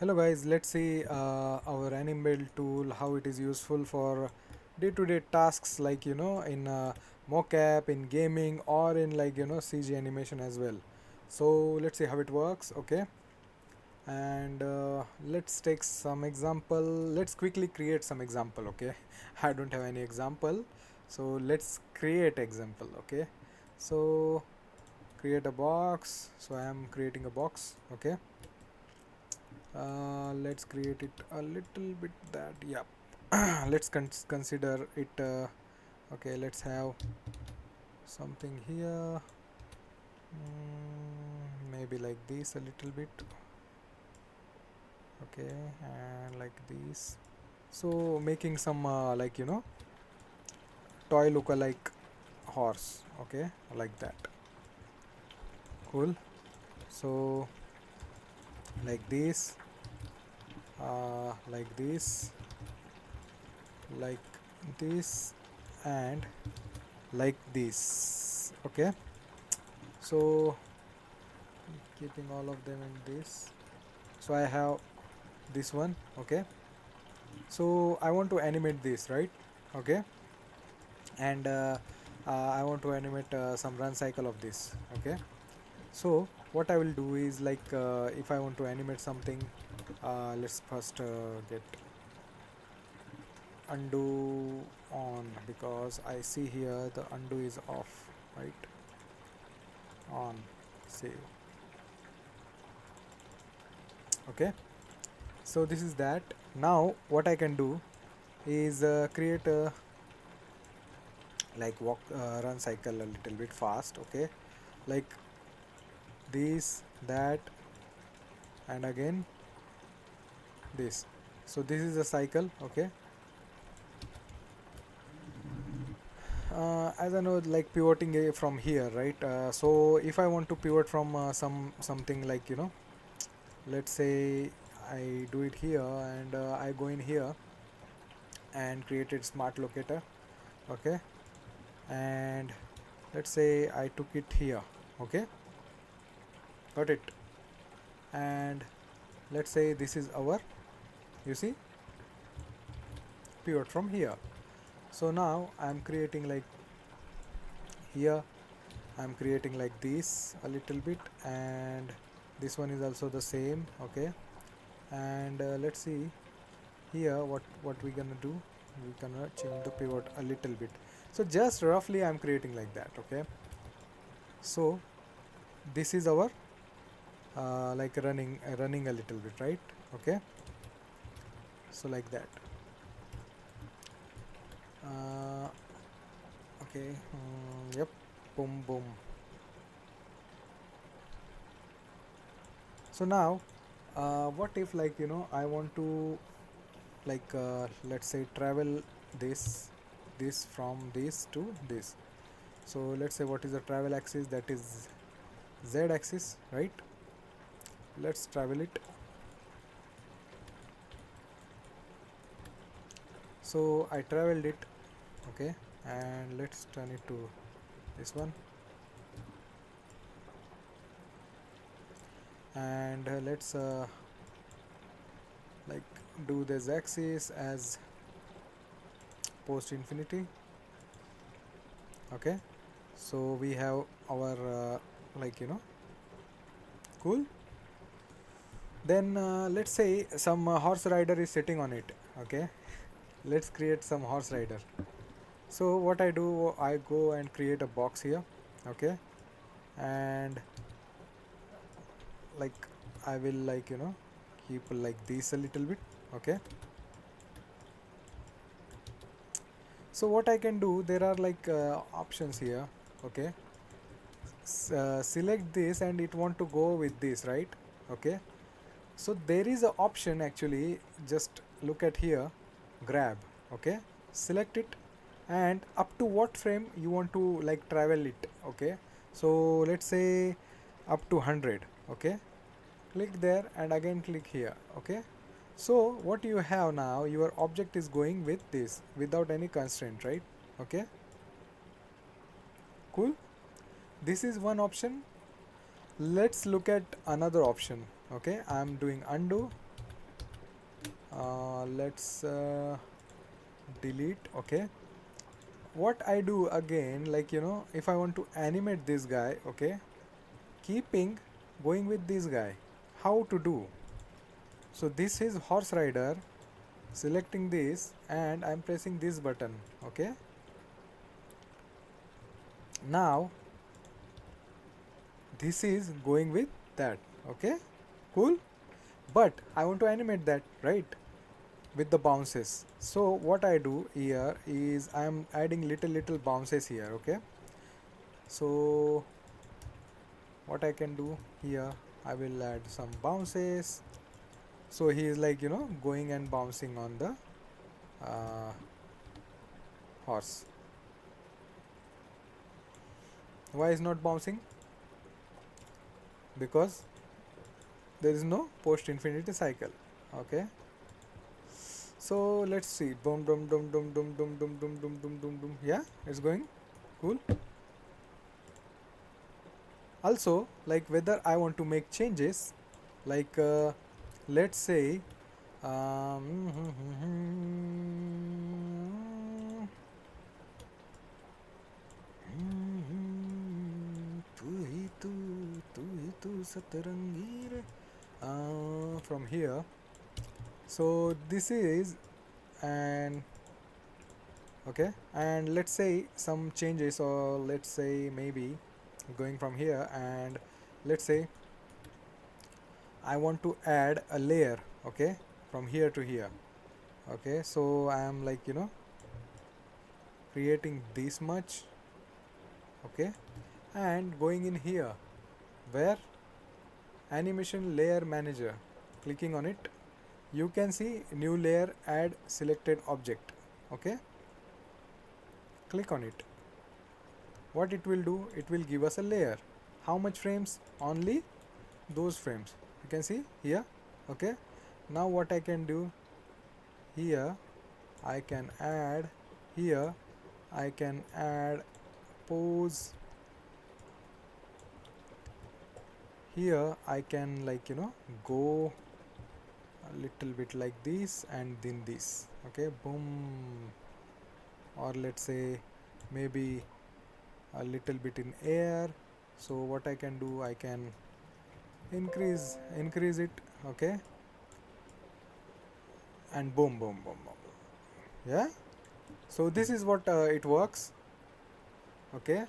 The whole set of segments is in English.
Hello guys, let's see our Animbelt tool, how it is useful for day-to-day tasks like in mocap, in gaming, or in CG animation as well. So let's see how it works. Okay, and let's take some example. Let's quickly create some example. Okay, I don't have any example, so let's create example. Okay, so create a box. So I am creating a box. Okay, let's create it a little bit that, yeah. Let's consider it. Okay, let's have something here. Maybe like this a little bit. Okay, and like this. So making some toy look-alike horse. Okay, like that. Cool. So like this, like this, like this, and like this. Okay, so keeping all of them in this. So I have this one. Okay, so I want to animate this, right? Okay, and I want to animate some run cycle of this. Okay, so what I will do is if I want to animate something, let's first get undo on, because I see here the undo is off, right? On, save. Okay, so this is that. Now what I can do is create a walk run cycle a little bit fast. Okay, like this, that, and again this. So this is a cycle. Okay, as I know, like pivoting from here, right? So if I want to pivot from something let's say I do it here, and I go in here and created smart locator. Okay, and let's say I took it here. Okay, got it. And let's say this is our, you see, pivot from here. So now I'm creating like here, I'm creating like this a little bit, and this one is also the same. Okay, and let's see here what we gonna do. We gonna change the pivot a little bit. So just roughly I'm creating like that. Okay, so this is our like running a little bit, right? Okay, so like that. uh, okay, yep, boom boom. So now what if I want to let's say travel this from this to this. So let's say what is the travel axis, that is z axis, right? Let's travel it. So I traveled it. Okay, and let's turn it to this one, and let's like do this axis as post infinity. Okay, so we have our like you know cool. Then let's say some horse rider is sitting on it. Okay, let's create some horse rider. So what I do, I go and create a box here. Okay, and like I will keep like this a little bit. Okay, so what I can do, there are options here. Okay, select this and it want to go with this, right? Okay, so there is a option actually, just look at here, grab. Okay, select it, and up to what frame you want to like travel it. Okay, so let's say up to 100. Okay, click there and again click here. Okay, so what you have now, your object is going with this without any constraint, right? Okay, cool. This is one option. Let's look at another option. Okay, I'm doing undo, Let's delete. Okay, what I do again, like, if I want to animate this guy, okay, keeping going with this guy, how to do? So this is horse rider, selecting this, and I'm pressing this button. Okay, now this is going with that. Okay, cool. But I want to animate that, right, with the bounces. So what I do here is I'm adding little bounces here. Okay, so what I can do here, I will add some bounces. So he is like, going and bouncing on the horse. Why is not bouncing? Because there is no post infinity cycle. Okay, so let's see. Boom, dum, dum, dum, dum, dum, dum, dum, dum, dum, dum, dum. Yeah, it's going cool. Also, like, whether I want to make changes, like, let's say, um, तू सतरंगी रे. From here, so this is, and okay, and let's say some changes, or let's say maybe going from here, and let's say I want to add a layer. Okay, from here to here. Okay, so I am like, creating this much. Okay, and going in here, where animation layer manager, clicking on it, you can see new layer, add selected object. Okay, click on it. What it will do, it will give us a layer. How much frames? Only those frames you can see here. Okay, now what I can do here, I can add here, I can add pose here. I can, like, go a little bit like this, and then this. Okay, boom. Or let's say maybe a little bit in air. So what I can do, I can increase it. Okay, and boom, boom, boom, boom. Yeah, so this is what it works. Okay,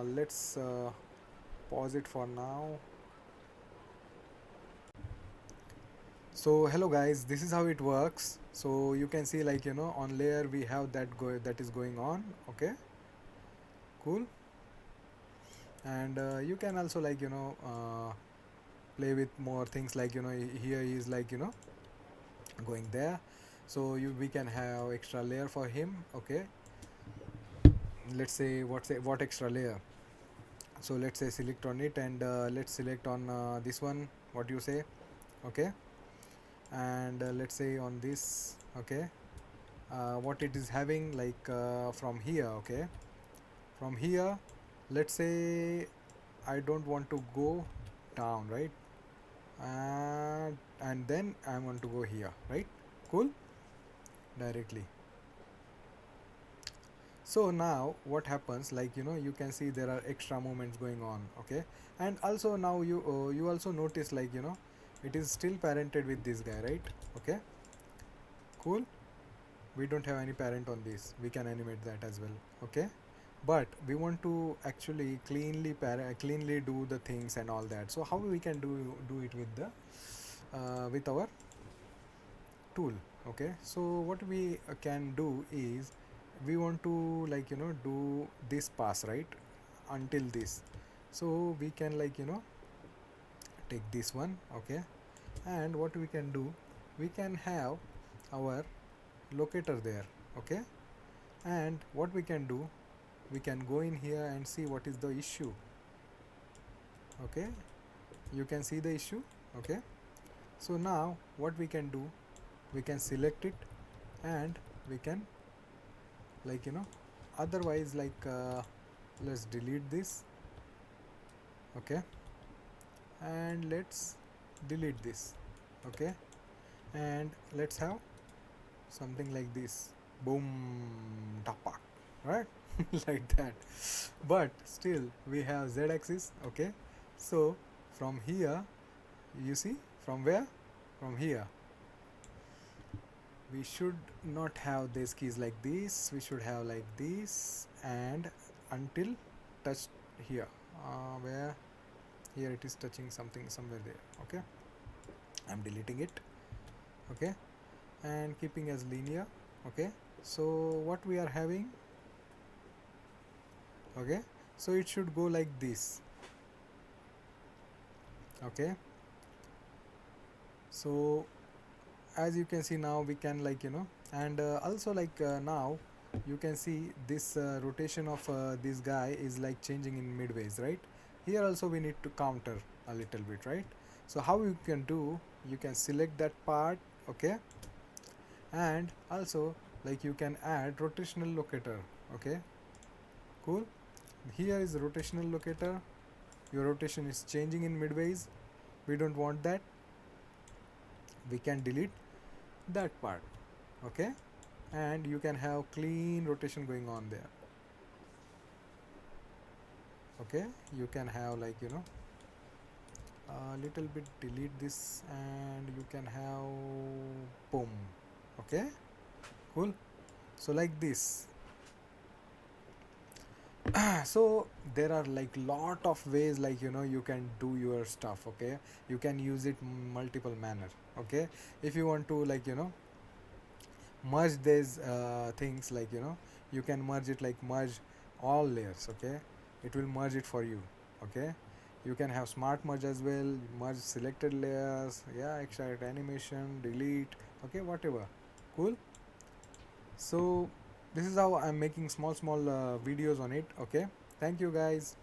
let's pause it for now. So hello guys, this is how it works. So you can see, like, on layer we have that is going on. Okay, cool. And you can also, like, play with more things, like, here he is, like, going there. So we can have extra layer for him. Okay, let's say what extra layer. So let's say select on it, and let's select on this one, what do you say? Okay, and let's say on this. Okay, what it is having, like, from here. Okay, from here, let's say I don't want to go down, right, and then I want to go here, right? Cool, directly. So now what happens, like, you can see there are extra movements going on. Okay, and also now you also notice, like, it is still parented with this guy, right? Okay, cool. We don't have any parent on this, we can animate that as well. Okay, but we want to actually cleanly do the things and all that. So how we can do it with the with our tool? Okay, so what we can do is, we want to, like, do this pass, right, until this. So we can, like, take this one. Okay, and what we can do, we can have our locator there. Okay, and what we can do, we can go in here and see what is the issue. Okay, you can see the issue. Okay, so now what we can do, we can select it, and we can, like, otherwise, like, let's delete this. Okay, and let's delete this. Okay, and let's have something like this. Boom, tapak, right? Like that. But still we have z axis. Okay, so from here, you see, from where, from here, we should not have these keys like this, we should have like this, and until touch here, where, here it is touching something somewhere there. Okay, I'm deleting it. Okay, and keeping as linear. Okay, so what we are having, okay, so it should go like this. Okay, so as you can see now, we can, like, and also, like, now you can see this rotation of this guy is like changing in midways, right? Here also we need to counter a little bit, right? So how you can do, you can select that part. Okay, and also, like, you can add rotational locator. Okay, cool. Here is the rotational locator. Your rotation is changing in midways, we don't want that, we can delete that part. Okay, and you can have clean rotation going on there. Okay, you can have, like, a little bit delete this, and you can have boom. Okay, cool. So like this. So there are like lot of ways, like, you can do your stuff. Okay, you can use it multiple manner. Okay, if you want to, like, merge these things, like, you can merge it, like merge all layers. Okay, it will merge it for you. Okay, you can have smart merge as well, merge selected layers, yeah, extract animation, delete. Okay, whatever. Cool. So this is how I'm making small videos on it. Okay, thank you guys.